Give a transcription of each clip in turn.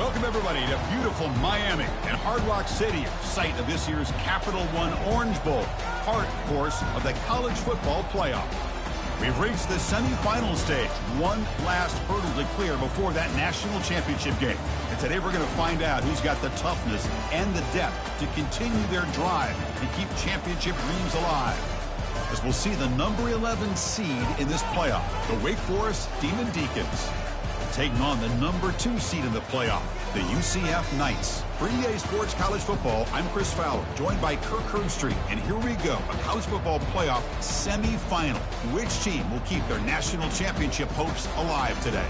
Welcome, everybody, to beautiful Miami and Hard Rock Stadium, site of this year's Capital One Orange Bowl, part, of course, of the college football playoff. We've reached the semifinal stage, one last hurdle to clear before that national championship game. And today we're going to find out who's got the toughness and the depth to continue their drive and keep championship dreams alive. As we'll see the number 11 seed in this playoff, the Wake Forest Demon Deacons, taking on the number 2 seed in the playoff, the UCF Knights. For EA Sports College Football, I'm Chris Fowler, joined by Kirk Herbstreit. And here we go, a college football playoff semifinal. Which team will keep their national championship hopes alive today?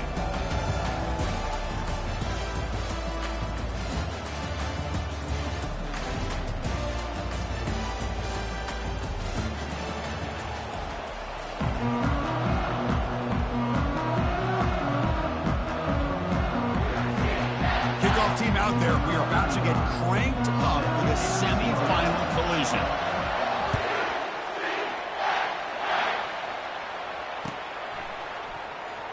Team out there, we are about to get cranked up for the semifinal collision.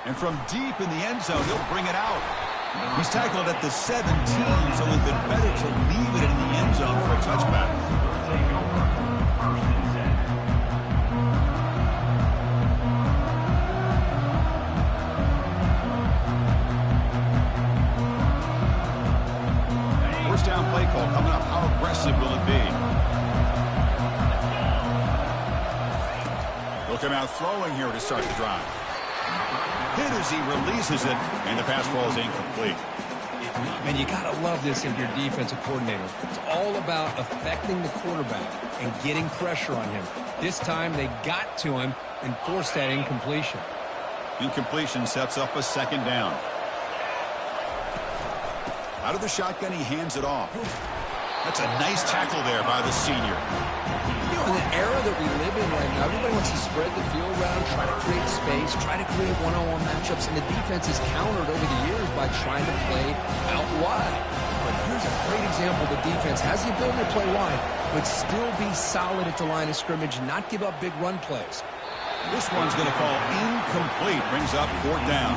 And from deep in the end zone, he'll bring it out. He's tackled at the 17, so it would be better to leave it in the end zone for a touchback. Down play call coming up. How aggressive will it be? He'll come out throwing here to start the drive. Hit as he releases it, and the pass ball is incomplete. And you got to love this if you're defensive coordinator. It's all about affecting the quarterback and getting pressure on him. This time they got to him and forced that incompletion. Incompletion sets up a second down. Out of the shotgun, he hands it off. That's a nice tackle there by the senior. You know, in the era that we live in right now, everybody wants to spread the field around, try to create space, try to create one-on-one matchups, and the defense is countered over the years by trying to play out wide. But here's a great example. The defense has the ability to play wide, but still be solid at the line of scrimmage and not give up big run plays. This one's going to fall incomplete. Brings up 4th down.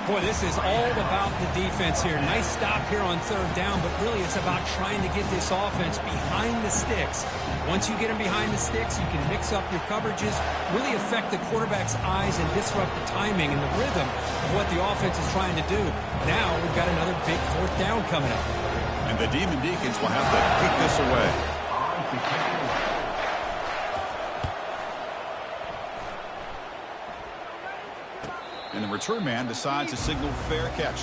Boy, this is all about the defense here. Nice stop here on 3rd down, but really it's about trying to get this offense behind the sticks. Once you get them behind the sticks, you can mix up your coverages, really affect the quarterback's eyes and disrupt the timing and the rhythm of what the offense is trying to do. Now we've got another big 4th down coming up. And the Demon Deacons will have to kick this away. And the return man decides to signal fair catch.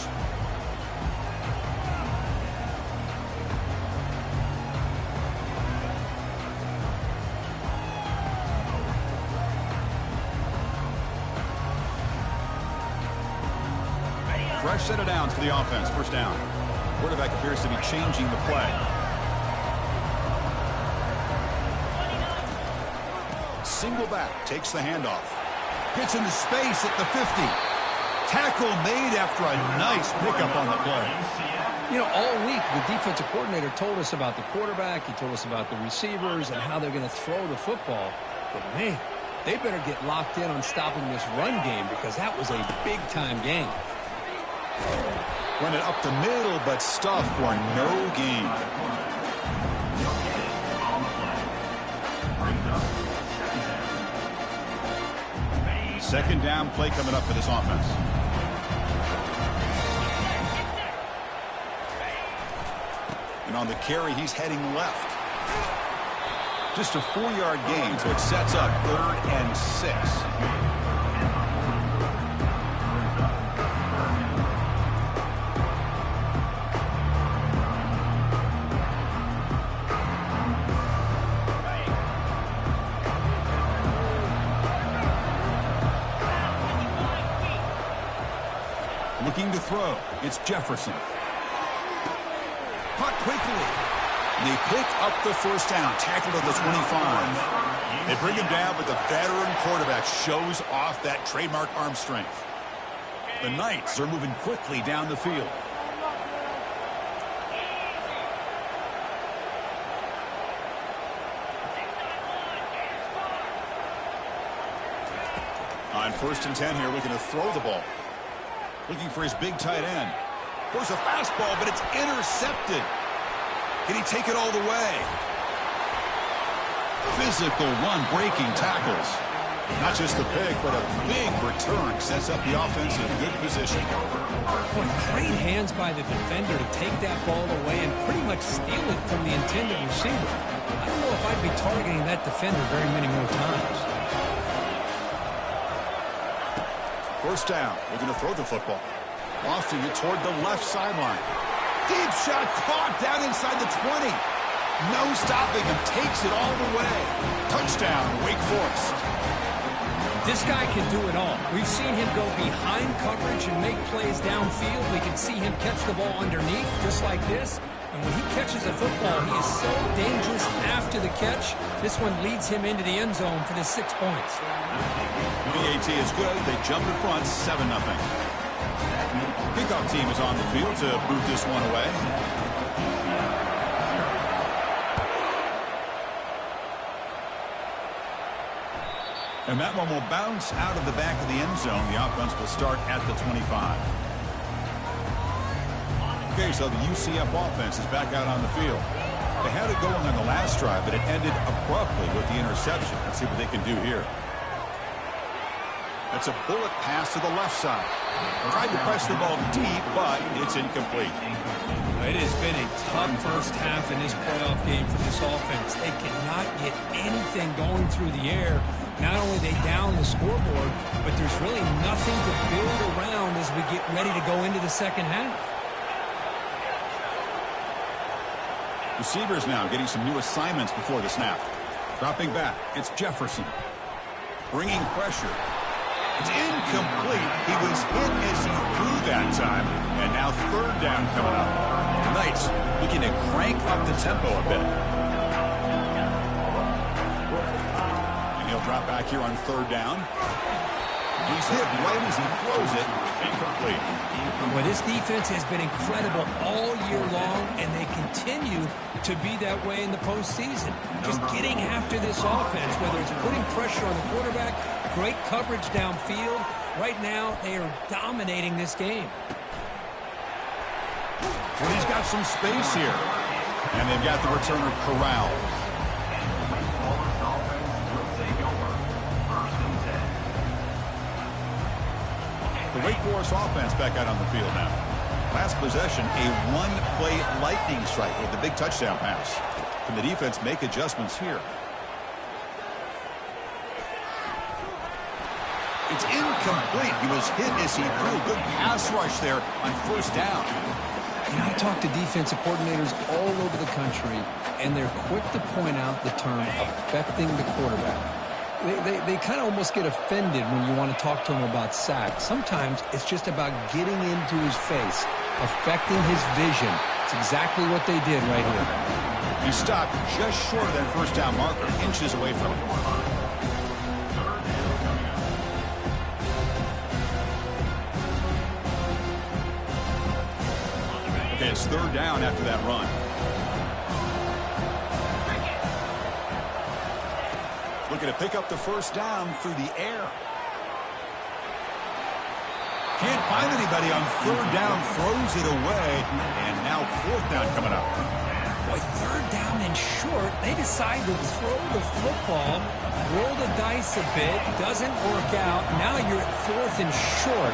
Fresh set of downs for the offense. 1st down. Quarterback appears to be changing the play. Single back takes the handoff. Gets into space at the 50. Tackle made after a nice pickup on the play. You know, all week the defensive coordinator told us about the quarterback. He told us about the receivers and how they're going to throw the football. But, man, they better get locked in on stopping this run game because that was a big-time game. Run it up the middle, but stuffed for no gain. Second down play coming up for this offense. And on the carry, he's heading left. Just a 4-yard gain, so it sets up 3rd and 6. Looking to throw. It's Jefferson. Caught quickly. And they pick up the 1st down. Tackled at the 25. They bring him down, but the veteran quarterback shows off that trademark arm strength. The Knights are moving quickly down the field. On 1st and 10 here, looking to throw the ball. Looking for his big tight end. Throws a fastball, but it's intercepted. Can he take it all the way? Physical run-breaking tackles. Not just the pick, but a big return sets up the offense in good position. Boy, great hands by the defender to take that ball away and pretty much steal it from the intended receiver. I don't know if I'd be targeting that defender very many more times. First down. We're going to throw the football. Lofting it toward the left sideline. Deep shot caught down inside the 20. No stopping him. Takes it all the way. Touchdown, Wake Forest. This guy can do it all. We've seen him go behind coverage and make plays downfield. We can see him catch the ball underneath just like this. And when he catches a football, he is so dangerous after the catch. This one leads him into the end zone for the 6 points. PAT is good. They jump in front 7-0. Kickoff team is on the field to boot this one away. And that one will bounce out of the back of the end zone. The offense will start at the 25. Okay, so the UCF offense is back out on the field. They had it going on the last drive, but it ended abruptly with the interception. Let's see what they can do here. That's a bullet pass to the left side. Tried to press the ball deep, but it's incomplete. It has been a tough first half in this playoff game for this offense. They cannot get anything going through the air. Not only they down the scoreboard, but there's really nothing to build around as we get ready to go into the second half. Receivers now getting some new assignments before the snap. Dropping back, it's Jefferson. Bringing pressure. It's incomplete. He was hit as he threw that time. And now third down coming up. The Knights looking to crank up the tempo a bit. And he'll drop back here on third down. He's hit right as he throws it. Incomplete. Well, this defense has been incredible all year long, and they continue to be that way in the postseason. Just getting after this offense, whether it's putting pressure on the quarterback, great coverage downfield. Right now, they are dominating this game. Well, he's got some space here. And they've got the returner corralled. The Wake Forest offense back out on the field now. Last possession, a one-play lightning strike with the big touchdown pass. Can the defense make adjustments here? It's incomplete. He was hit as he threw. Good pass rush there on first down. You know, I talk to defensive coordinators all over the country, and they're quick to point out the term affecting the quarterback. They kind of almost get offended when you want to talk to them about sacks. Sometimes it's just about getting into his face, affecting his vision. It's exactly what they did right here. He stopped just short of that first down marker, inches away from him. Okay, it's third down after that run. Looking to pick up the first down through the air. Can't find anybody on third down, throws it away, and now fourth down coming up. Boy, third down and short, they decide to throw the football, roll the dice a bit, doesn't work out. Now you're at fourth and short.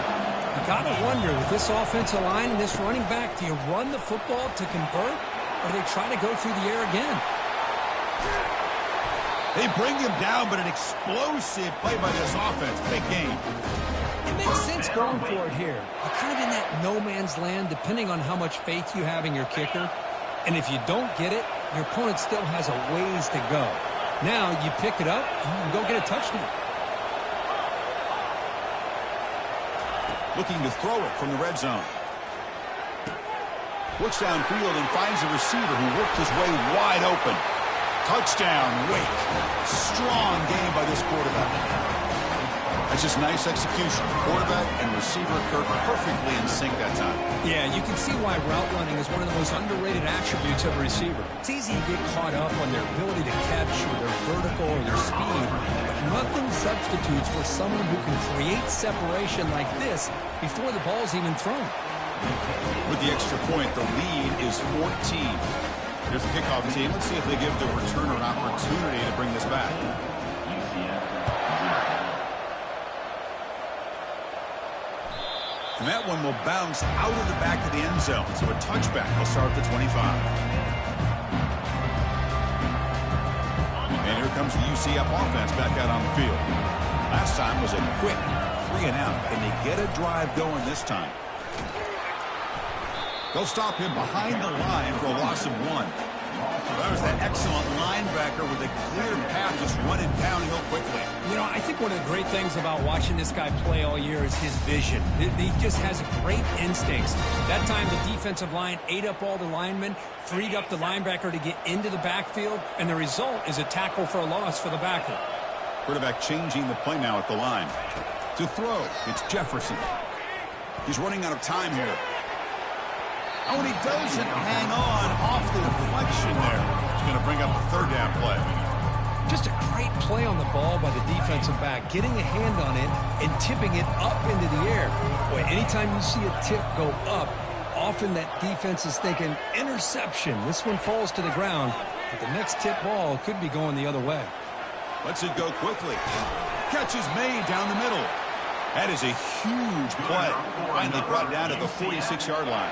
You got to wonder, with this offensive line and this running back, do you run the football to convert, or do they try to go through the air again? They bring him down, but an explosive play by this offense. Big game. It makes sense going for it here. You're kind of in that no man's land, depending on how much faith you have in your kicker. And if you don't get it, your opponent still has a ways to go. Now you pick it up and you can go get a touchdown. Looking to throw it from the red zone. Looks downfield and finds a receiver who worked his way wide open. Touchdown, Wake. Strong game by this quarterback. That's just nice execution. Quarterback and receiver occurred perfectly in sync that time. Yeah, you can see why route running is one of the most underrated attributes of a receiver. It's easy to get caught up on their ability to catch or their vertical or their speed, but nothing substitutes for someone who can create separation like this before the ball's even thrown. With the extra point, the lead is 14. Here's the kickoff team. Let's see if they give the returner an opportunity to bring this back. And that one will bounce out of the back of the end zone. So a touchback will start at the 25. And here comes the UCF offense back out on the field. Last time was a quick 3-and-out. Can they get a drive going this time? They'll stop him behind the line for a loss of 1. That was that excellent linebacker with a clear path just running downhill quickly. You know, I think one of the great things about watching this guy play all year is his vision. He just has great instincts. That time the defensive line ate up all the linemen, freed up the linebacker to get into the backfield, and the result is a tackle for a loss for the backer. Quarterback changing the play now at the line. To throw, it's Jefferson. He's running out of time here. Oh, and he doesn't hang on off the deflection there. He's going to bring up the third down play. Just a great play on the ball by the defensive back, getting a hand on it and tipping it up into the air. Boy, anytime you see a tip go up, often that defense is thinking interception. This one falls to the ground, but the next tip ball could be going the other way. Lets it go quickly. Catch is made down the middle. That is a huge play. Finally brought down to the 46-yard line.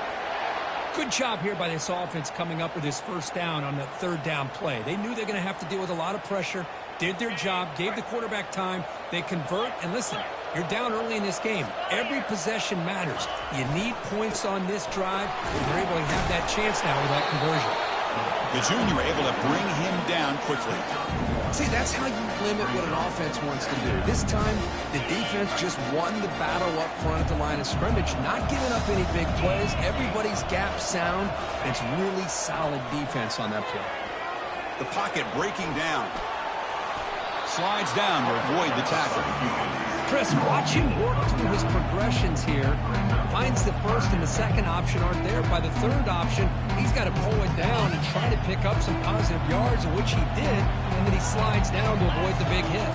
Good job here by this offense coming up with his first down on that third down play. They knew they're going to have to deal with a lot of pressure, did their job, gave the quarterback time. They convert, and listen, you're down early in this game. Every possession matters. You need points on this drive, and they're able to have that chance now with that conversion. The junior able to bring him down quickly. See, that's how you limit what an offense wants to do. This time, the defense just won the battle up front at the line of scrimmage, not giving up any big plays. Everybody's gap sound. It's really solid defense on that play. The pocket breaking down. Slides down to avoid the tackle. Chris, watch him work through his progressions here. Finds the first and the second option aren't there. By the third option, he's got to pull it down and try to pick up some positive yards, which he did, and then he slides down to avoid the big hit.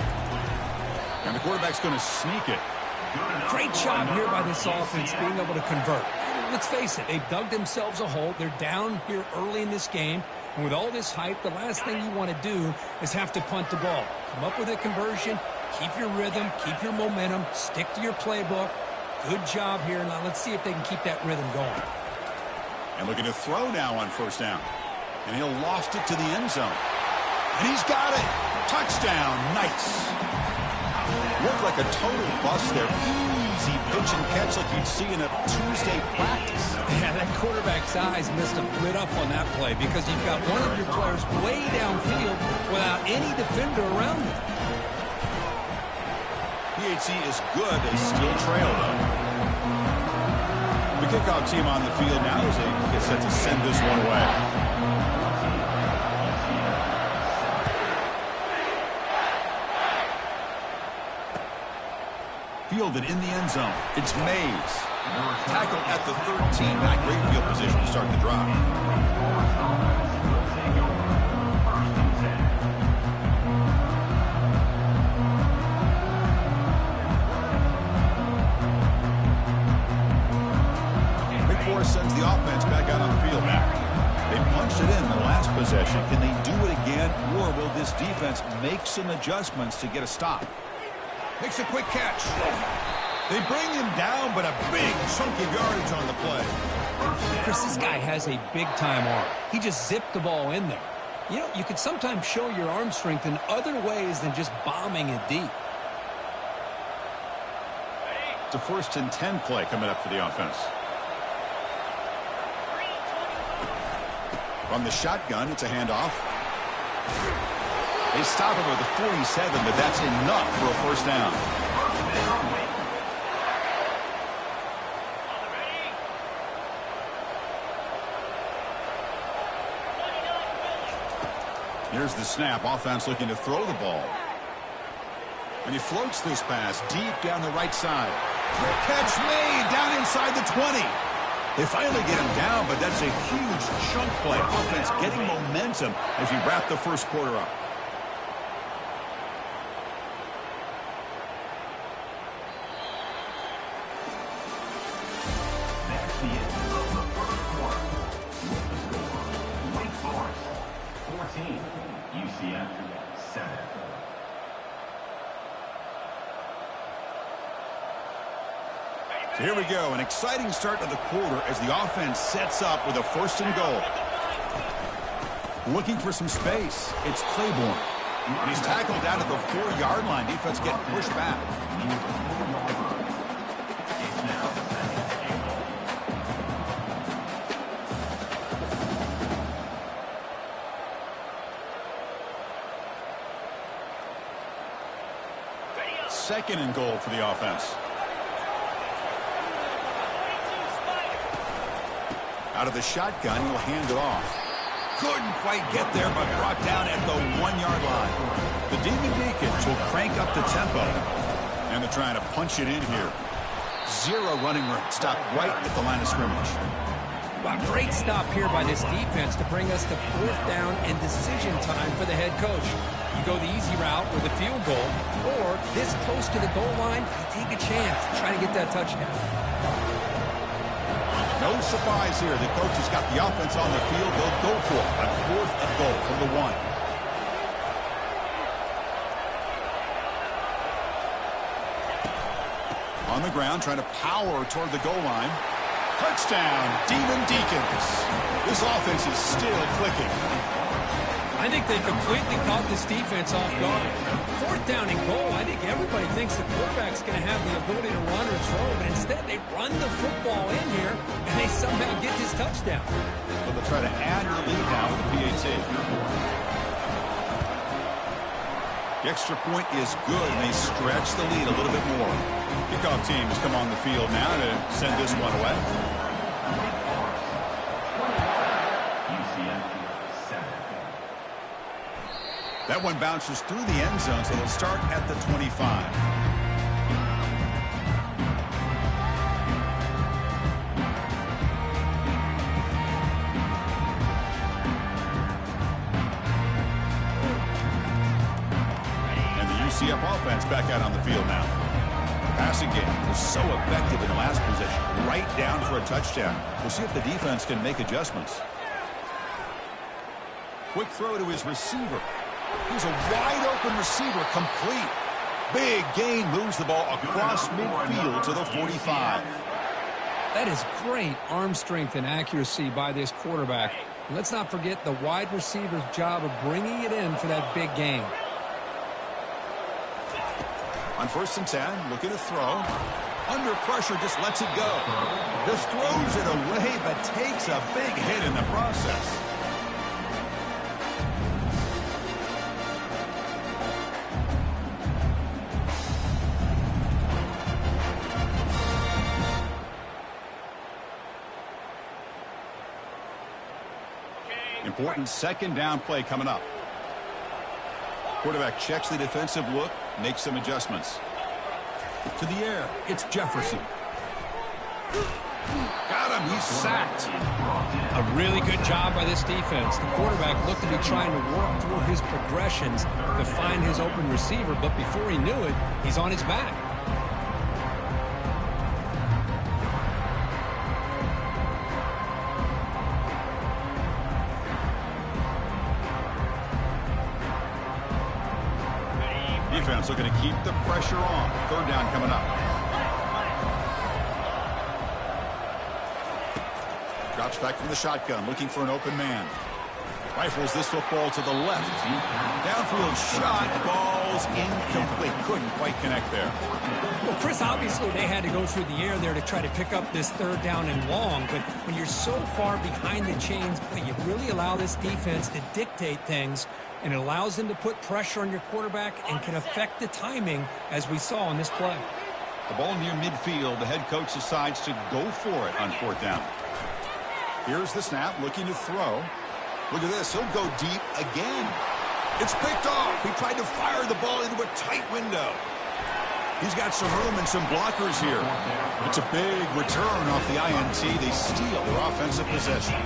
And the quarterback's going to sneak it. Great job here by this offense being able to convert. Let's face it, they've dug themselves a hole. They're down here early in this game. And with all this hype, the last thing you want to do is have to punt the ball. Come up with a conversion, keep your rhythm, keep your momentum, stick to your playbook. Good job here. Now let's see if they can keep that rhythm going. And looking to throw now on first down. And he'll loft it to the end zone. And he's got it. Touchdown. Nice. Looked like a total bust there. Easy pitch and catch like you'd see in a Tuesday practice. Yeah, that quarterback's eyes must have lit up on that play because you've got one of your players way downfield without any defender around him. PHC is good. They still trail, though. The kickoff team on the field now as they get set to send this one away. Fielded in the end zone. It's Mays. Tackle at the 13. Not great field position to start the drive. Sends the offense back out on the field now. They punched it in the last possession. Can they do it again, or will this defense make some adjustments to get a stop? Makes a quick catch. They bring him down, but a big chunk of yardage on the play. Chris, this guy has a big-time arm. He just zipped the ball in there. You know, you can sometimes show your arm strength in other ways than just bombing it deep. It's a 1st and 10 play coming up for the offense. On the shotgun, it's a handoff. They stop him with the 47, but that's enough for a first down. Here's the snap. Offense looking to throw the ball. And he floats this pass deep down the right side. Catch made down inside the 20. They finally get him down, but that's a huge chunk play. Offense getting momentum as we wrap the first quarter up. So here we go, an exciting start to the quarter as the offense sets up with a 1st and goal. Looking for some space. It's Claiborne. And he's tackled down at the 4-yard line. Defense getting pushed back. Second and goal for the offense. Out of the shotgun, he'll hand it off. Couldn't quite get there, but brought down at the 1-yard line. The Demon Deacons will crank up the tempo. And they're trying to punch it in here. 0 running room. Stop right at the line of scrimmage. Well, great stop here by this defense to bring us to 4th down and decision time for the head coach. You go the easy route with a field goal, or this close to the goal line, you take a chance to try to get that touchdown. No surprise here. The coach has got the offense on the field. They'll go for it on 4th and goal from the 1. On the ground, trying to power toward the goal line. Touchdown, Demon Deacons. This offense is still clicking. I think they completely caught this defense off guard. 4th down and goal, I think everybody thinks the quarterback's going to have the ability to run or throw, but instead they run the football in here, and they somehow get this touchdown. So they'll try to add the lead now with the PAT. The extra point is good, and they stretch the lead a little bit more. Kickoff teams come on the field now to send this one away. That one bounces through the end zone, so they'll start at the 25. And the UCF offense back out on the field now. The passing game was so effective in the last possession, right down for a touchdown. We'll see if the defense can make adjustments. Quick throw to his receiver. He's a wide-open receiver, complete. Big gain, moves the ball across midfield to the 45. That is great arm strength and accuracy by this quarterback. And let's not forget the wide receiver's job of bringing it in for that big gain. On 1st and 10, looking to throw. Under pressure, just lets it go. Just throws it away, but takes a big hit in the process. Important 2nd down play coming up. Quarterback checks the defensive look, makes some adjustments. To the air, it's Jefferson. Got him, he's sacked. A really good job by this defense. The quarterback looked to be trying to work through his progressions to find his open receiver, but before he knew it, he's on his back. Defense looking to keep the pressure on. 3rd down coming up. Drops back from the shotgun, looking for an open man. Rifles this football to the left. Downfield shot, ball's incomplete. Couldn't quite connect there. Well, Chris, obviously they had to go through the air there to try to pick up this 3rd down and long, but when you're so far behind the chains, you really allow this defense to dictate things, and it allows them to put pressure on your quarterback and can affect the timing, as we saw in this play. The ball near midfield. The head coach decides to go for it on 4th down. Here's the snap, looking to throw. Look at this. He'll go deep again. It's picked off. He tried to fire the ball into a tight window. He's got some room and some blockers here. It's a big return off the INT. They steal their offensive possession.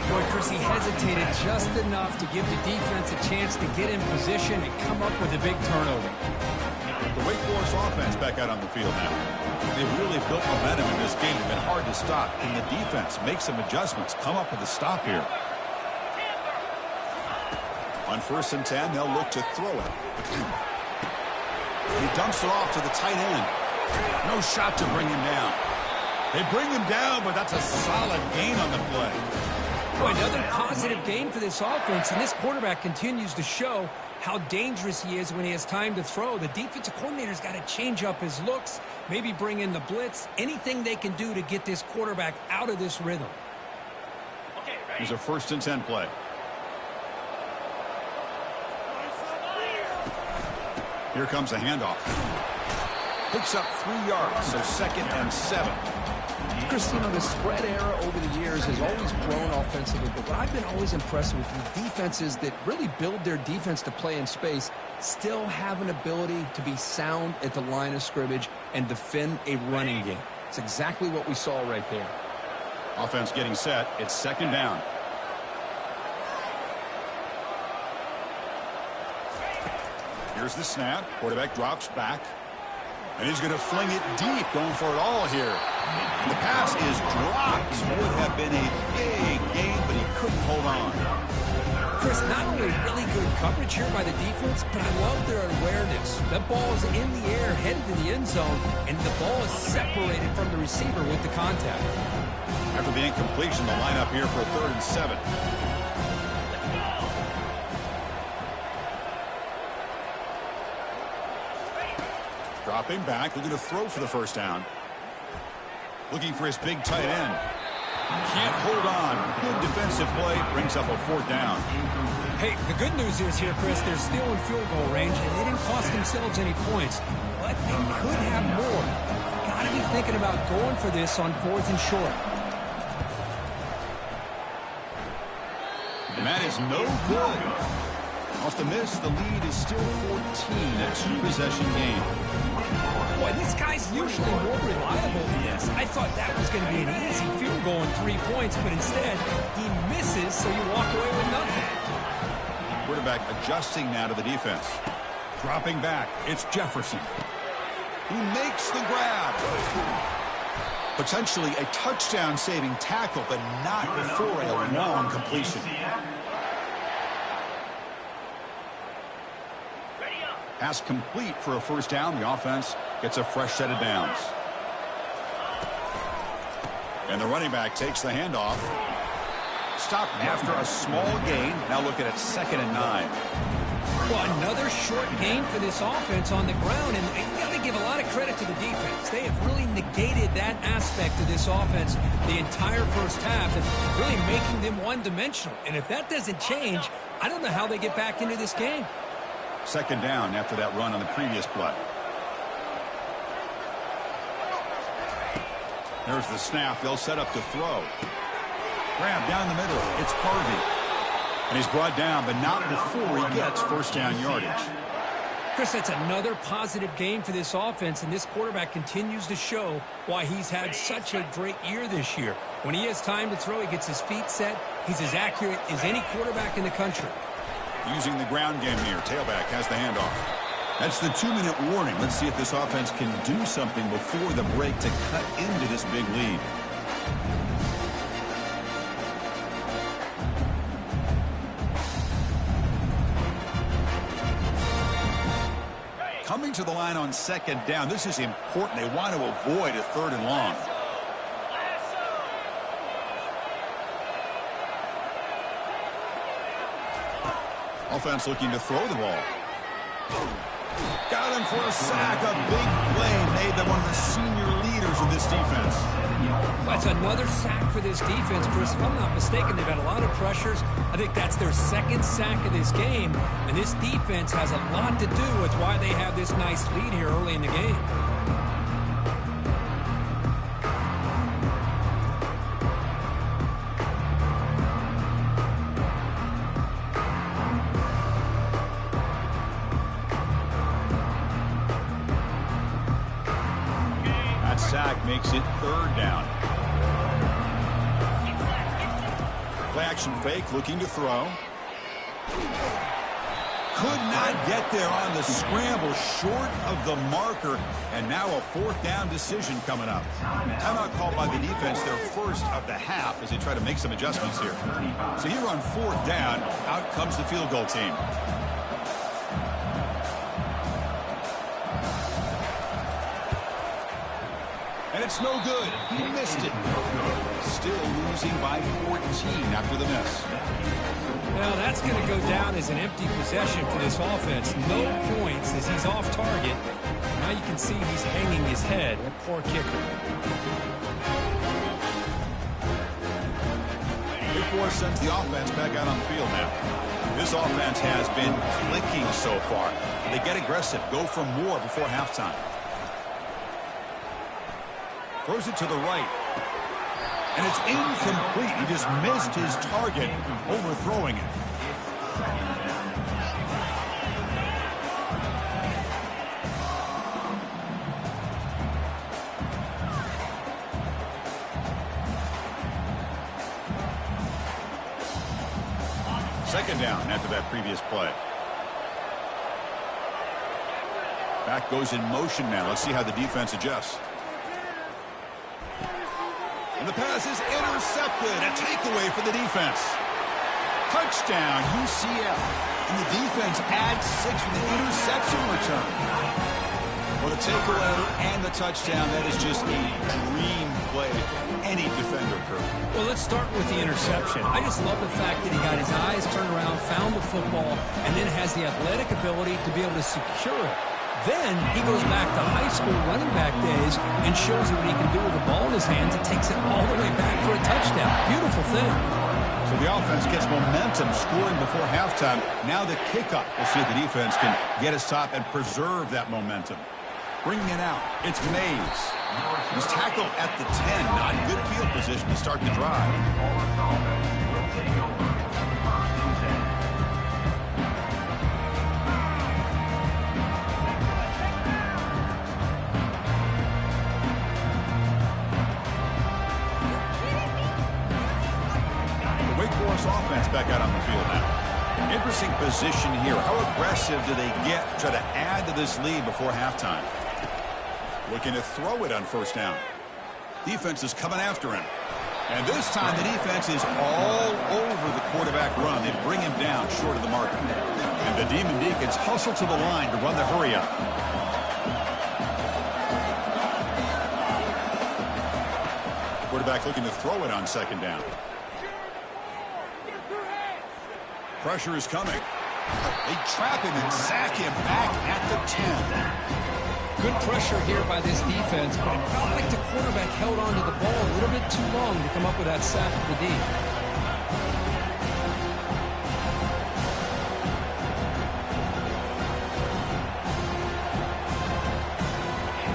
Boy, Chris, he hesitated just enough to give the defense a chance to get in position and come up with a big turnover. The Wake Forest offense back out on the field now. They've really built momentum in this game. It's been hard to stop. And the defense makes some adjustments. Come up with a stop here. On 1st and 10, they'll look to throw it. He dumps it off to the tight end. No shot to bring him down. They bring him down, but that's a solid gain on the play. Boy, another positive gain for this offense, and this quarterback continues to show how dangerous he is when he has time to throw. The defensive coordinator's got to change up his looks, maybe bring in the blitz, anything they can do to get this quarterback out of this rhythm. Here's a 1st and 10 play. Here comes a handoff. Picks up 3 yards, so 2nd and 7. Chris, you know, the spread era over the years has always grown offensively, but what I've been always impressed with is defenses that really build their defense to play in space still have an ability to be sound at the line of scrimmage and defend a running game. It's exactly what we saw right there. Offense getting set. It's 2nd down. Here's the snap. Quarterback drops back. And he's going to fling it deep, going for it all here. And the pass is dropped. Would have been a big gain, but he couldn't hold on. Chris, not only really good coverage here by the defense, but I love their awareness. That ball is in the air, headed to the end zone, and the ball is separated from the receiver with the contact. After the incompletion, the lineup here for 3rd and 7. Dropping back, looking to throw for the 1st down. Looking for his big tight end. Can't hold on. Good defensive play. Brings up a 4th down. Hey, the good news is here, Chris, they're still in field goal range, and they didn't cost themselves any points. But they could have more. Got to be thinking about going for this on 4th and short. And that is no good. Off the miss, the lead is still 14. A 2-possession game. Boy, this guy's usually more reliable than this. I thought that was going to be an easy field goal and 3 points, but instead, he misses, so you walk away with nothing. Quarterback adjusting now to the defense. Dropping back, it's Jefferson. He makes the grab. Potentially a touchdown-saving tackle, but not before a long completion. Pass complete for a 1st down. The offense gets a fresh set of downs. And the running back takes the handoff. Stopped after a small gain. Now looking at 2nd and 9. Well, another short gain for this offense on the ground, and you got to give a lot of credit to the defense. They have really negated that aspect of this offense the entire 1st half and really making them one-dimensional. And if that doesn't change, I don't know how they get back into this game. 2nd down after that run on the previous play. There's the snap. They'll set up to throw. Grab down the middle. It's Harvey. And he's brought down, but not before he gets 1st down yardage. Chris, that's another positive game for this offense, and this quarterback continues to show why he's had such a great year this year. When he has time to throw, he gets his feet set. He's as accurate as any quarterback in the country. Using the ground game here. Tailback has the handoff. That's the 2-minute warning. Let's see if this offense can do something before the break to cut into this big lead. Coming to the line on 2nd down. This is important. They want to avoid a 3rd and long. Offense looking to throw the ball. Got him for a sack. A big play made them one of the senior leaders of this defense. That's another sack for this defense, Chris. If I'm not mistaken, they've had a lot of pressures. I think that's their 2nd sack of this game. And this defense has a lot to do with why they have this nice lead here early in the game. Sack makes it 3rd down. Play action fake, looking to throw. Could not get there on the scramble, short of the marker, and now a fourth down decision coming up. Timeout called by the defense, their first of the half, as they try to make some adjustments here. So here on fourth down, out comes the field goal team. And it's no good. He missed it. Still losing by 14 after the miss. Well, that's going to go down as an empty possession for this offense. No points as he's off target. Now you can see he's hanging his head. That poor kicker. Big four sends the offense back out on the field now. This offense has been clicking so far. They get aggressive, go for more before halftime. Throws it to the right. And it's incomplete. He just missed his target, overthrowing it. Second down after that previous play. Back goes in motion now. Let's see how the defense adjusts. And the pass is intercepted. A takeaway for the defense. Touchdown, UCF. And the defense adds 6 with an interception return. Well, the takeaway and the touchdown, that is just a dream play for any defender crew. Well, let's start with the interception. I just love the fact that he got his eyes turned around, found the football, and then has the athletic ability to be able to secure it. Then he goes back to high school running back days and shows you what he can do with the ball in his hands and takes it all the way back for a touchdown. Beautiful thing. So the offense gets momentum, scoring before halftime. Now the kickoff. We'll see if the defense can get his top and preserve that momentum. Bringing it out, it's Mays. He's tackled at the 10. Not in good field position to start the drive. Offense back out on the field now. Interesting position here. How aggressive do they get to try to add to this lead before halftime? Looking to throw it on first down. Defense is coming after him. And this time the defense is all over the quarterback run. They bring him down short of the mark. And the Demon Deacons hustle to the line to run the hurry up. Quarterback looking to throw it on second down. Pressure is coming. They trap him and sack him back at the 10. Good pressure here by this defense, but it felt like the quarterback held on to the ball a little bit too long to come up with that sack for the D.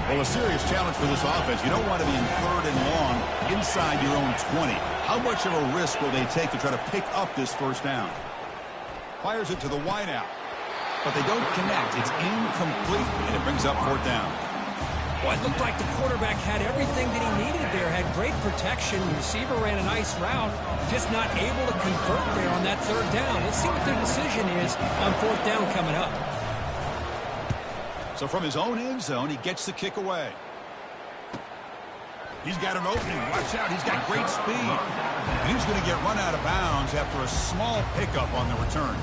Well, a serious challenge for this offense. You don't want to be in third and long inside your own 20. How much of a risk will they take to try to pick up this first down? Fires it to the wideout, but they don't connect. It's incomplete, and it brings up fourth down. Well, it looked like the quarterback had everything that he needed there, had great protection. The receiver ran a nice route, just not able to convert there on that third down. Let's see what their decision is on fourth down coming up. So from his own end zone, he gets the kick away. He's got an opening. Watch out. He's got great speed. And he's going to get run out of bounds after a small pickup on the return.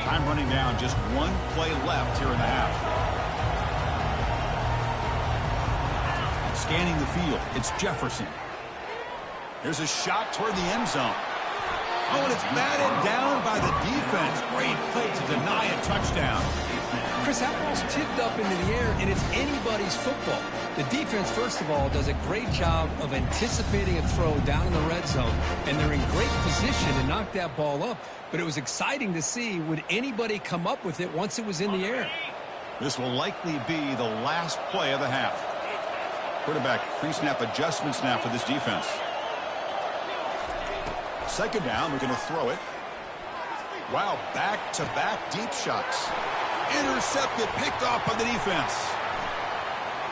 Time running down. Just one play left here in the half. Scanning the field. It's Jefferson. Here's a shot toward the end zone. Oh, and it's batted down by the defense. Great play to deny a touchdown. Chris, that ball's tipped up into the air, and it's anybody's football. The defense, first of all, does a great job of anticipating a throw down in the red zone, and they're in great position to knock that ball up. But it was exciting to see, would anybody come up with it once it was in the air? This will likely be the last play of the half. Quarterback pre-snap adjustments now for this defense. Second down, we're going to throw it. Wow, back-to-back deep shots. Intercepted, picked off by the defense.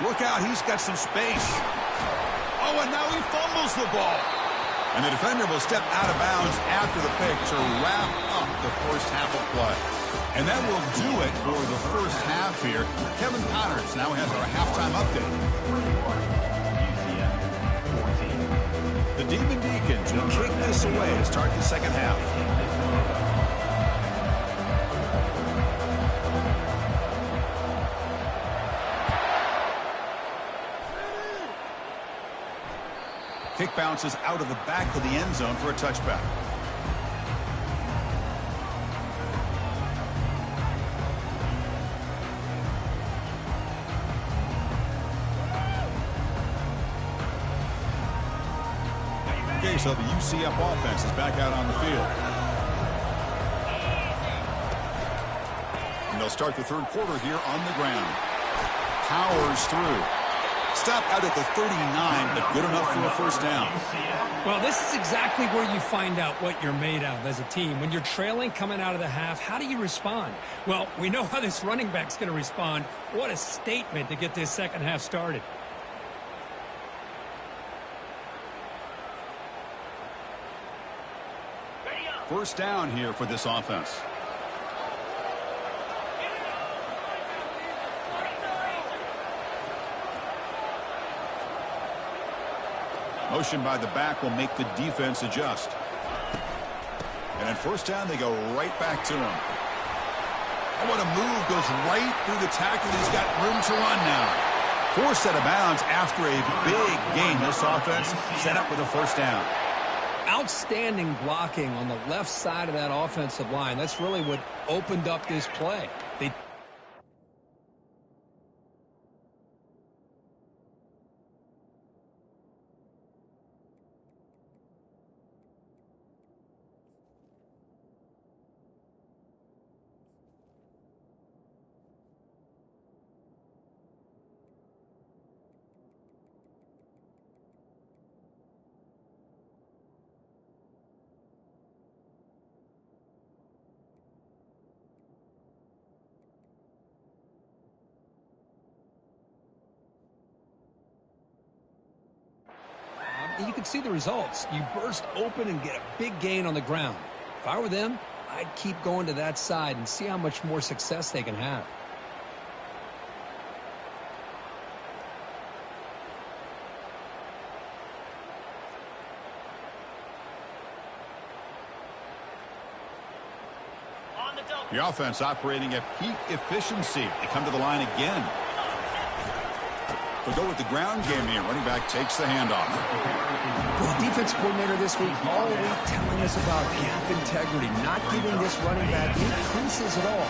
Look out, he's got some space. Oh, and now he fumbles the ball. And the defender will step out of bounds after the pick to wrap up the first half of play. And that will do it for the first half here. Kevin Connors now has our halftime update. UCF 14. The Demon Deacons will kick this away to start the second half. Kick bounces out of the back of the end zone for a touchback. Okay, so the UCF offense is back out on the field. And they'll start the third quarter here on the ground. Powers through. Stop out at the 39, but good enough for a first down. Well, this is exactly where you find out what you're made of as a team. When you're trailing coming out of the half, how do you respond? Well, we know how this running back's going to respond. What a statement to get this second half started. First down here for this offense. Motion by the back will make the defense adjust. And at first down, they go right back to him. Oh, what a move. Goes right through the tackle. He's got room to run now. Forced out of bounds after a big gain. This offense set up with a first down. Outstanding blocking on the left side of that offensive line. That's really what opened up this play. You can see the results. You burst open and get a big gain on the ground. If I were them, I'd keep going to that side and see how much more success they can have. The offense operating at peak efficiency. They come to the line again. They'll go with the ground game here. Running back takes the handoff. Well, the defense coordinator this week all week telling us about gap integrity, not giving this running back any creases at all.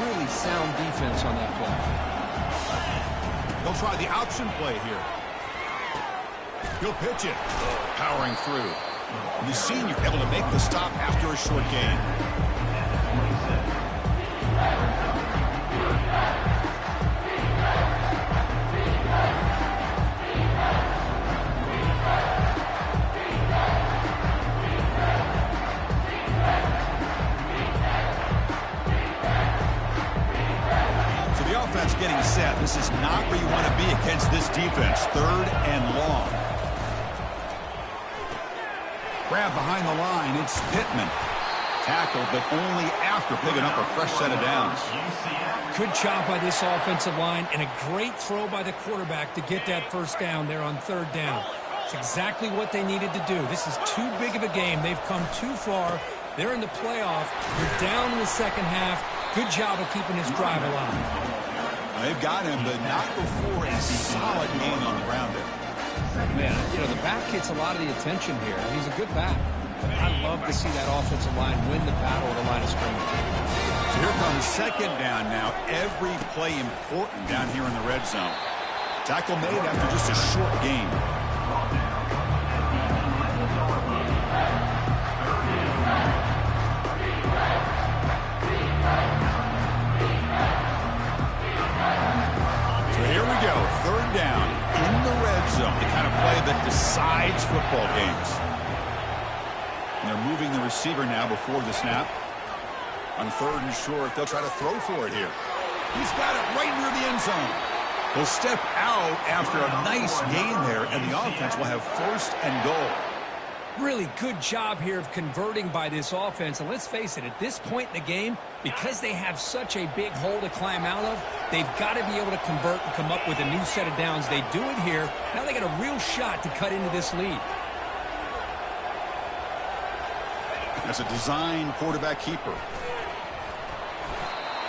Really sound defense on that play. They'll try the option play here. He'll pitch it. Powering through. The senior able to make the stop after a short gain. Getting set. This is not where you want to be against this defense. Third and long. Grab behind the line. It's Pittman. Tackled, but only after picking up a fresh set of downs. Good job by this offensive line and a great throw by the quarterback to get that first down there on third down. It's exactly what they needed to do. This is too big of a game. They've come too far. They're in the playoff. You're down in the second half. Good job of keeping this drive alive. They've got him, but not before a solid gain on the ground there. Man, you know, the back gets a lot of the attention here. He's a good back. I love to see that offensive line win the battle at the line of scrimmage. So here comes second down now. Every play important down here in the red zone. Tackle made after just a short gain. Here we go, third down in the red zone, the kind of play that decides football games. And they're moving the receiver now before the snap. On third and short, they'll try to throw for it here. He's got it right near the end zone. Will step out after a nice gain there, and the offense will have first and goal. Really good job here of converting by this offense. And let's face it, at this point in the game, because they have such a big hole to climb out of, they've got to be able to convert and come up with a new set of downs. They do it here. Now they got a real shot to cut into this lead. That's a design quarterback keeper.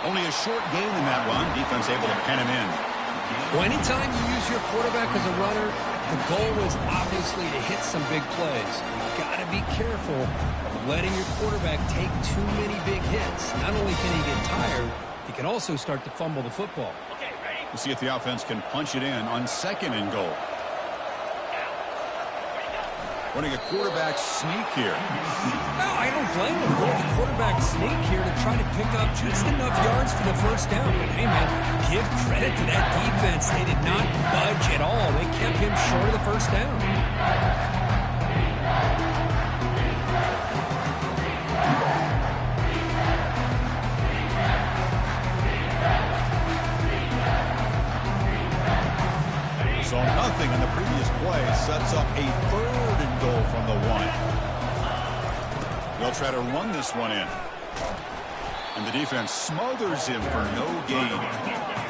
Only a short gain in that run. Defense able to pen him in. Well, anytime you use your quarterback as a runner, the goal is obviously to hit some big plays. You've got to be careful of letting your quarterback take too many big hits. Not only can he get tired, he can also start to fumble the football. We'll see if the offense can punch it in on second and goal. Running a quarterback sneak here. No, I don't blame him. Going the quarterback sneak here to try to pick up just enough yards for the first down. But hey, man, give credit to that defense. They did not budge at all. They kept him short of the first down. So nothing on the previous play sets up a third and goal from the 1. They'll try to run this one in. And the defense smothers him for no gain.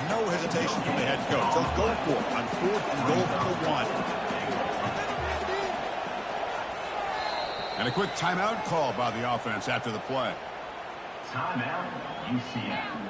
No hesitation from the head coach. They'll go for it on 4th and goal from the 1. And a quick timeout call by the offense after the play. Timeout, UCF.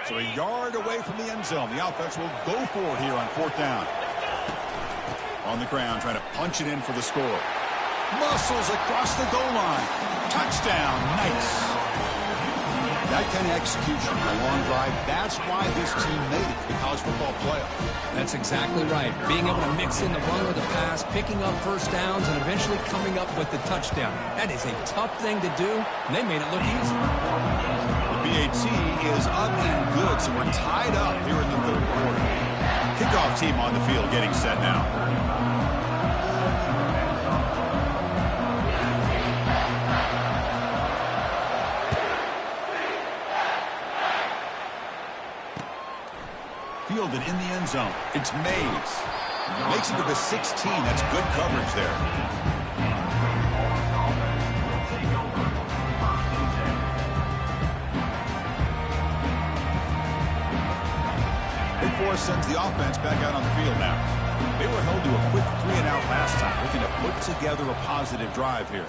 So a yard away from the end zone. The offense will go for it here on 4th down. On the ground, trying to punch it in for the score. Muscles across the goal line. Touchdown. Nice. That kind of execution, a long drive, that's why this team made it to the college football playoff. That's exactly right. Being able to mix in the run or the pass, picking up first downs, and eventually coming up with the touchdown. That is a tough thing to do, and they made it look easy. The BAT is up and good, so we're tied up here in the 3rd quarter. Kickoff team on the field getting set now. Fielded in the end zone. It's Mays. Makes it to the 16. That's good coverage there. Big Force sends the offense back out on the field now. They were held to a quick 3-and-out last time, looking to put together a positive drive here.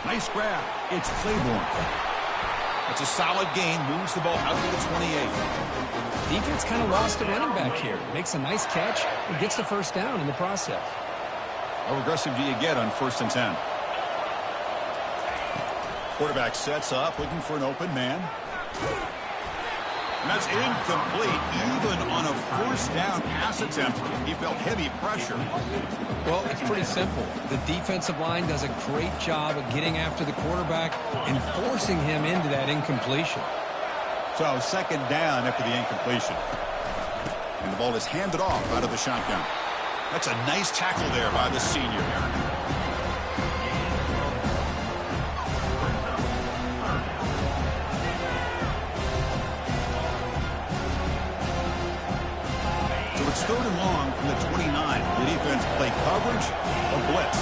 Nice grab. It's Claiborne. It's a solid gain, moves the ball out to the 28. Defense kind of lost a running back here. Makes a nice catch and gets the first down in the process. How aggressive do you get on 1st and 10? Quarterback sets up, looking for an open man. And that's incomplete, even on a 1st down pass attempt. He felt heavy pressure. Well, it's pretty simple. The defensive line does a great job of getting after the quarterback and forcing him into that incompletion. So 2nd down after the incompletion. And the ball is handed off out of the shotgun. That's a nice tackle there by the senior. So it's 3rd and long from the 29. The defense play coverage or blitz.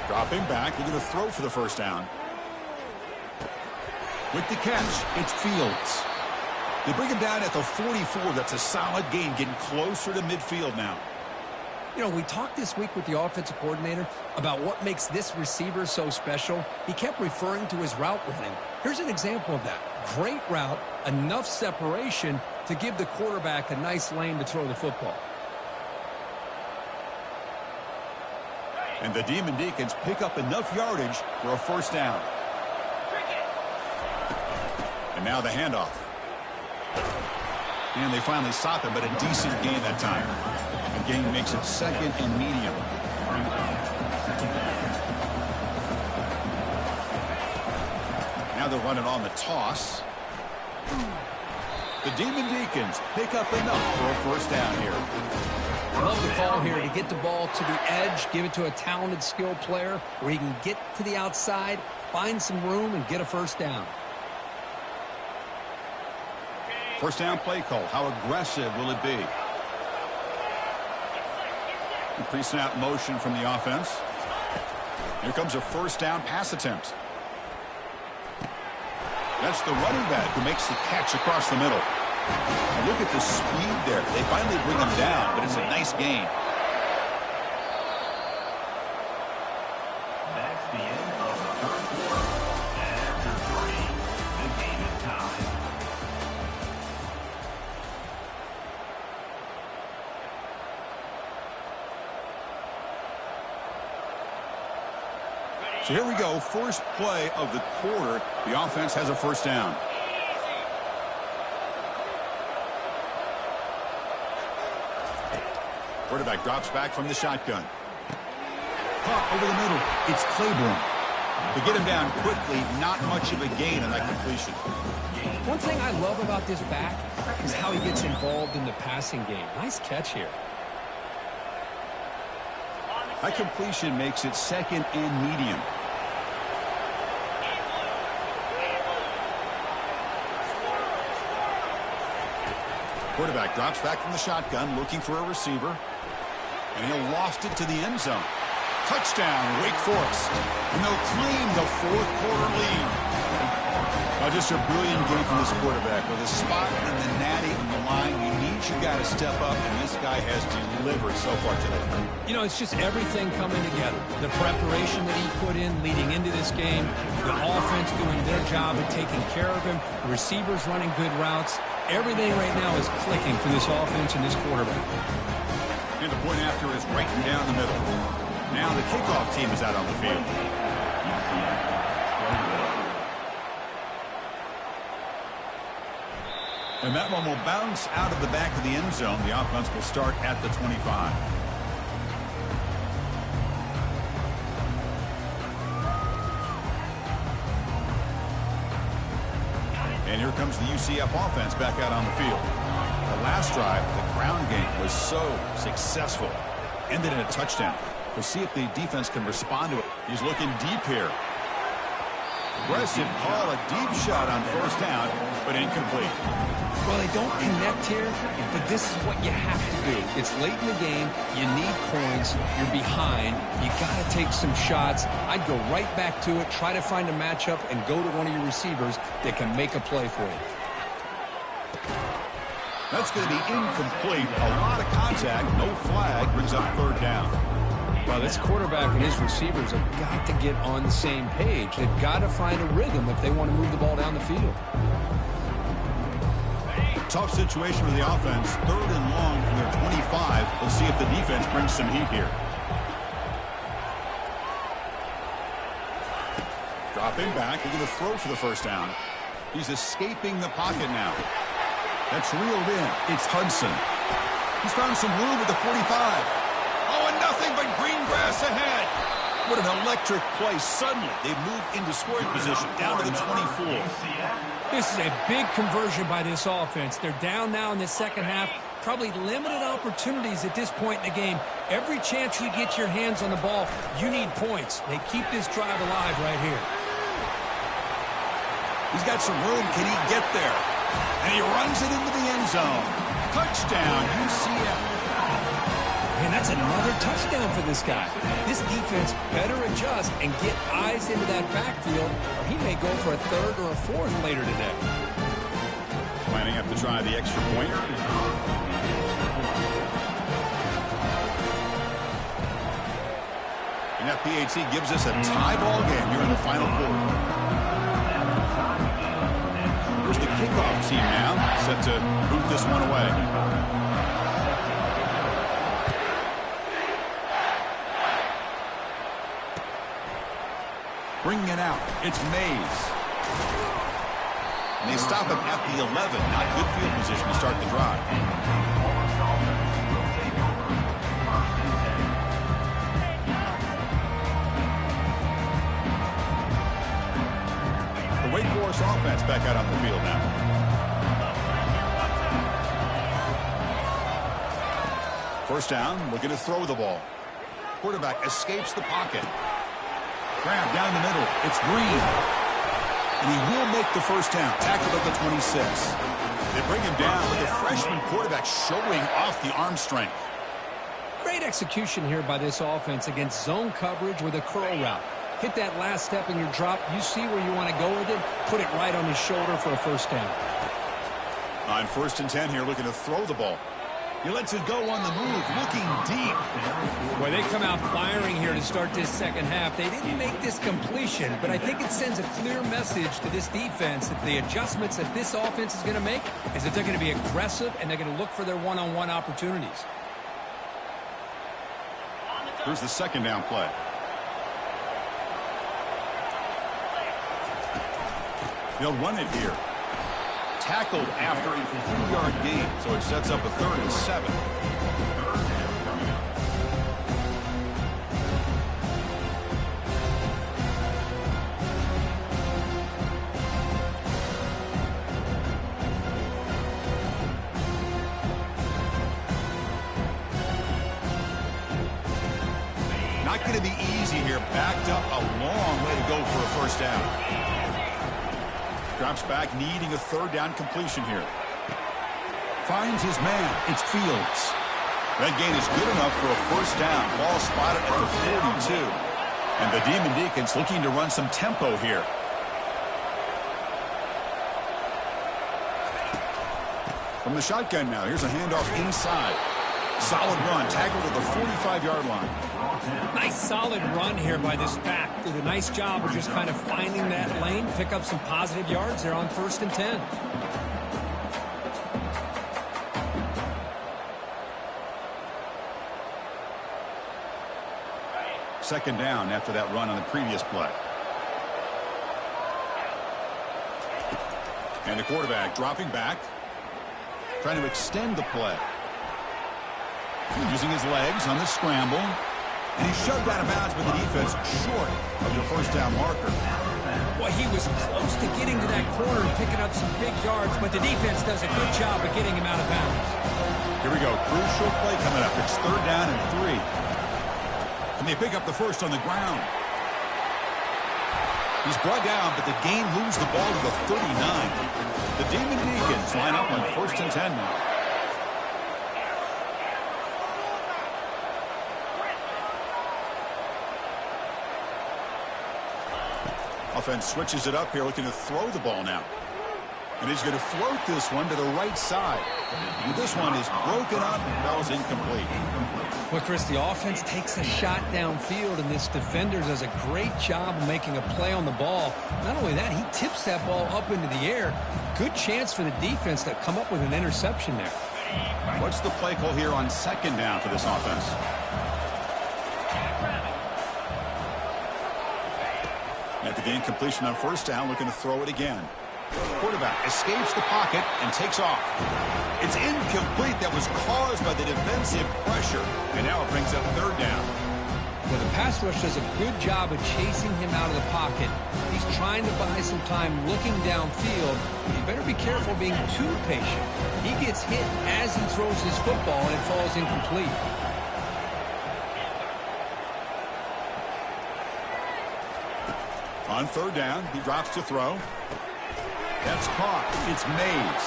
Dropping back, looking to throw for the 1st down. With the catch, it's Fields. They bring him down at the 44. That's a solid gain, getting closer to midfield now. You know, we talked this week with the offensive coordinator about what makes this receiver so special. He kept referring to his route running. Here's an example of that. Great route, enough separation to give the quarterback a nice lane to throw the football. And the Demon Deacons pick up enough yardage for a 1st down. And now the handoff. And they finally stop it, but a decent gain that time. The gain makes it second and medium. Now they'll run it on the toss. The Demon Deacons pick up enough for a first down here. I love the call here to get the ball to the edge, give it to a talented, skilled player where he can get to the outside, find some room, and get a first down. First down play call. How aggressive will it be? Pre-snap motion from the offense. Here comes a first down pass attempt. That's the running back who makes the catch across the middle. And look at the speed there. They finally bring him down, but it's a nice gain. That's the end of the first quarter. And after 3, the game is tied. So here we go. First play of the quarter. The offense has a first down. Quarterback drops back from the shotgun. Pop over the middle. It's Claiborne. To get him down quickly, not much of a gain on that completion. One thing I love about this back is how he gets involved in the passing game. Nice catch here. That completion makes it second and medium. Quarterback drops back from the shotgun, looking for a receiver. And he'll loft it to the end zone. Touchdown, Wake Forest. And they'll claim the fourth quarter lead. Now, just a brilliant game from this quarterback. With a spot and the natty on the line, you need your guy to step up, and this guy has delivered so far today. You know, it's just everything coming together. The preparation that he put in leading into this game, the offense doing their job of taking care of him, the receivers running good routes. Everything right now is clicking for this offense and this quarterback. And the point after is right down the middle. Now the kickoff team is out on the field. And that one will bounce out of the back of the end zone. The offense will start at the 25. And here comes the UCF offense back out on the field. The last drive, the ground game was so successful. Ended in a touchdown. We'll see if the defense can respond to it. He's looking deep here. Aggressive call, a deep shot on first down, but incomplete. Well, they don't connect here, but this is what you have to do. It's late in the game. You need points. You're behind. You got to take some shots. I'd go right back to it, try to find a matchup, and go to one of your receivers that can make a play for you. That's going to be incomplete. A lot of contact. No flag. Brings up third down. Well, this quarterback and his receivers have got to get on the same page. They've got to find a rhythm if they want to move the ball down the field. Tough situation for the offense. Third and long from their 25. We'll see if the defense brings some heat here. Dropping back. Look at the throw for the first down. He's escaping the pocket now. That's reeled in. It's Hudson. He's found some room at the 45. Oh, and nothing but green grass ahead. What an electric play. Suddenly, they've moved into scoring position down to the 24. This is a big conversion by this offense. They're down now in the second half. Probably limited opportunities at this point in the game. Every chance you get your hands on the ball, you need points. They keep this drive alive right here. He's got some room. Can he get there? And he runs it into the end zone. Touchdown, UCF. And that's another touchdown for this guy. This defense better adjust and get eyes into that backfield, or he may go for a third or a fourth later today. Lining up to try the extra point. And that PAT gives us a tie ball game here in the final quarter. Here's the kickoff team now, set to boot this one away. Bringing it out, it's Mays. And they stop him at the 11. Not good field position to start the drive. The Wake Forest offense back out on the field now. First down, looking to throw the ball. Quarterback escapes the pocket. Grab down the middle. It's Green. And he will make the first down. Tackled at the 26. They bring him down with the freshman quarterback showing off the arm strength. Great execution here by this offense against zone coverage with a curl route. Hit that last step in your drop. You see where you want to go with it. Put it right on his shoulder for a first down. On 1st and 10 here, looking to throw the ball. He lets it go on the move, looking deep. Boy, they come out firing here to start this second half. They didn't make this completion, but I think it sends a clear message to this defense that the adjustments that this offense is going to make is that they're going to be aggressive and they're going to look for their one-on-one opportunities. Here's the second down play. They'll run it here. Tackled after a 3-yard gain, so it sets up a 3rd and 7. Not going to be easy here. Backed up a long way to go for a first down. Drops back, needing a 3rd down completion here. Finds his man. It's Fields. That gain is good enough for a first down. Ball spotted at the 42. And the Demon Deacons looking to run some tempo here. From the shotgun now, here's a handoff inside. Solid run, tackled at the 45-yard line. Nice solid run here by this back. Did a nice job of just kind of finding that lane, pick up some positive yards there on 1st and 10. Second down after that run on the previous play. And the quarterback dropping back, trying to extend the play. Using his legs on the scramble. And he's shoved out of bounds with the defense short of the first down marker. Well, he was close to getting to that corner and picking up some big yards, but the defense does a good job of getting him out of bounds. Here we go. Crucial play coming up. It's 3rd down and 3. And they pick up the first on the ground. He's brought down, but the gain moves the ball to the 39. The Demon Deacons line up on 1st and 10 now. Offense switches it up here, looking to throw the ball now. And he's going to float this one to the right side. And this one is broken up and falls incomplete. Well, Chris, the offense takes a shot downfield, and this defender does a great job of making a play on the ball. Not only that, he tips that ball up into the air. Good chance for the defense to come up with an interception there. What's the play call here on 2nd down for this offense? At the gain completion on 1st down, looking to throw it again. Quarterback escapes the pocket and takes off. It's incomplete. That was caused by the defensive pressure. And now it brings up 3rd down. Well, the pass rush does a good job of chasing him out of the pocket. He's trying to buy some time looking downfield. But you better be careful being too patient. He gets hit as he throws his football and it falls incomplete. On 3rd down, he drops to throw. That's caught. It's Mays.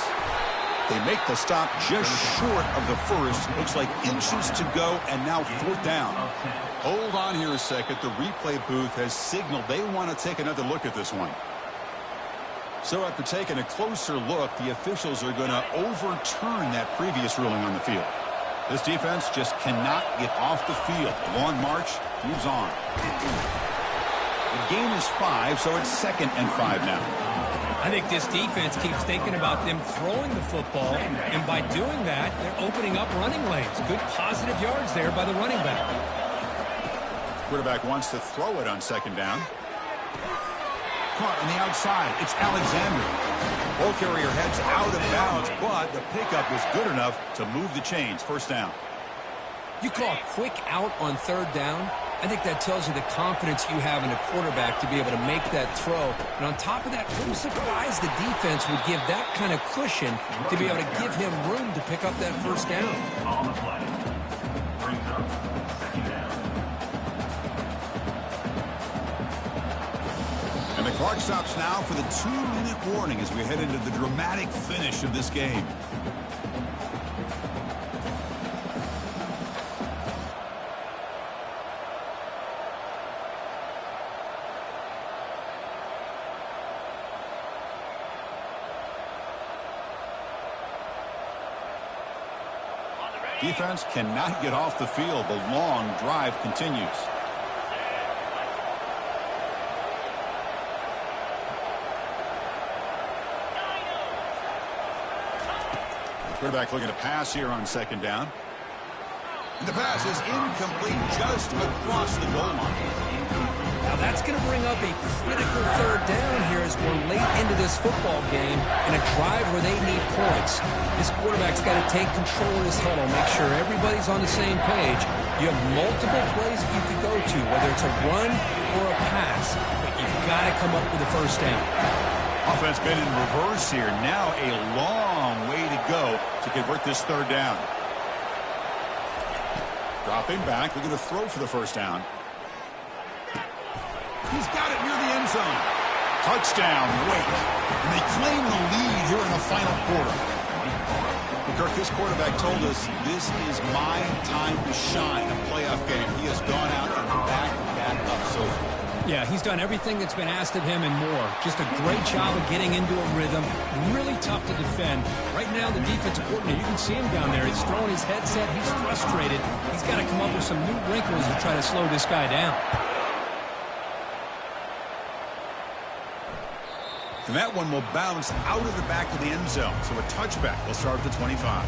They make the stop just short of the first. Looks like inches to go, and now 4th down. Hold on here a second. The replay booth has signaled they want to take another look at this one. So after taking a closer look, the officials are going to overturn that previous ruling on the field. This defense just cannot get off the field. Long march moves on. The gain is 5, so it's 2nd and 5 now. I think this defense keeps thinking about them throwing the football, and by doing that, they're opening up running lanes. Good positive yards there by the running back. Quarterback wants to throw it on 2nd down. Caught on the outside. It's Alexander. Ball carrier heads out of bounds, but the pickup was good enough to move the chains. First down. You call a quick out on third down? I think that tells you the confidence you have in a quarterback to be able to make that throw. And on top of that, I'm surprised the defense would give that kind of cushion to be able to give him room to pick up that first down. On the play. Brings up second down. And the clock stops now for the 2-minute warning as we head into the dramatic finish of this game. Defense cannot get off the field. The long drive continues. Quarterback looking to pass here on second down. And the pass is incomplete just across the goal line. Now that's going to bring up a critical third down here as we're late into this football game in a drive where they need points. This quarterback's got to take control of this huddle, make sure everybody's on the same page. You have multiple plays that you could go to, whether it's a run or a pass, but you've got to come up with a first down. Offense been in reverse here. Now a long way to go to convert this third down. Dropping back, looking to throw for the first down. He's got it near the end zone. Touchdown, Wake. And they claim the lead here in the final quarter. Well, Kirk, this quarterback told us this is my time to shine, a playoff game. He has gone out and backed that up so far. Yeah, he's done everything that's been asked of him and more. Just a great job of getting into a rhythm. Really tough to defend. Right now, the defensive coordinator, you can see him down there. He's throwing his headset. He's frustrated. He's got to come up with some new wrinkles to try to slow this guy down. And that one will bounce out of the back of the end zone. So a touchback will start at the 25.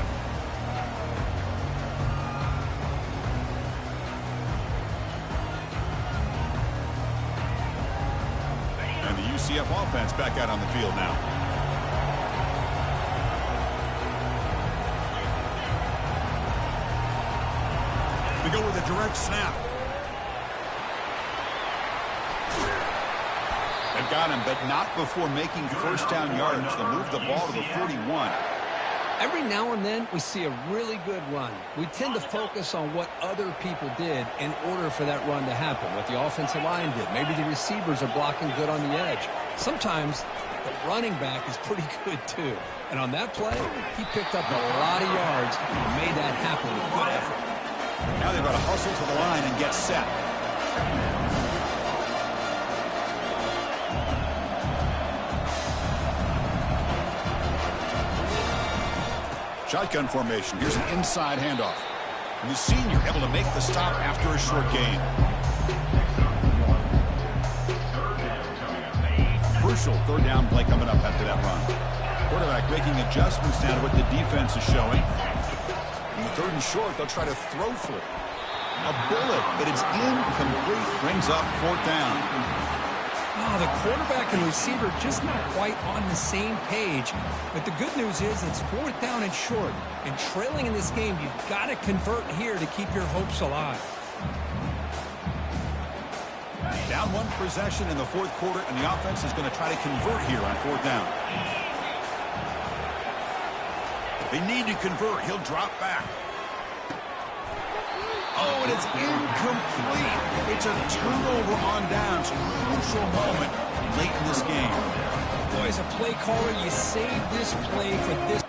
And the UCF offense back out on the field now. We go with a direct snap. They've got him, but not before making first down yardage. They'll move the ball to the 41. Every now and then, we see a really good run. We tend to focus on what other people did in order for that run to happen, what the offensive line did. Maybe the receivers are blocking good on the edge. Sometimes the running back is pretty good, too. And on that play, he picked up a lot of yards and made that happen with good effort. Now they've got to hustle to the line and get set. Shotgun formation. Here's an inside handoff. And the senior able to make the stop after a short gain. Crucial third down play coming up after that run. Quarterback making adjustments now to what the defense is showing. In the third and short, they'll try to throw for it. A bullet, but it's incomplete. Brings up fourth down. Oh, the quarterback and receiver just not quite on the same page. But the good news is it's fourth down and short. And trailing in this game, you've got to convert here to keep your hopes alive. Down one possession in the fourth quarter, and the offense is going to try to convert here on fourth down. They need to convert. He'll drop back. Oh, and it's incomplete. It's a turnover on downs. Crucial moment late in this game. Boy, as a play caller, you save this play for this.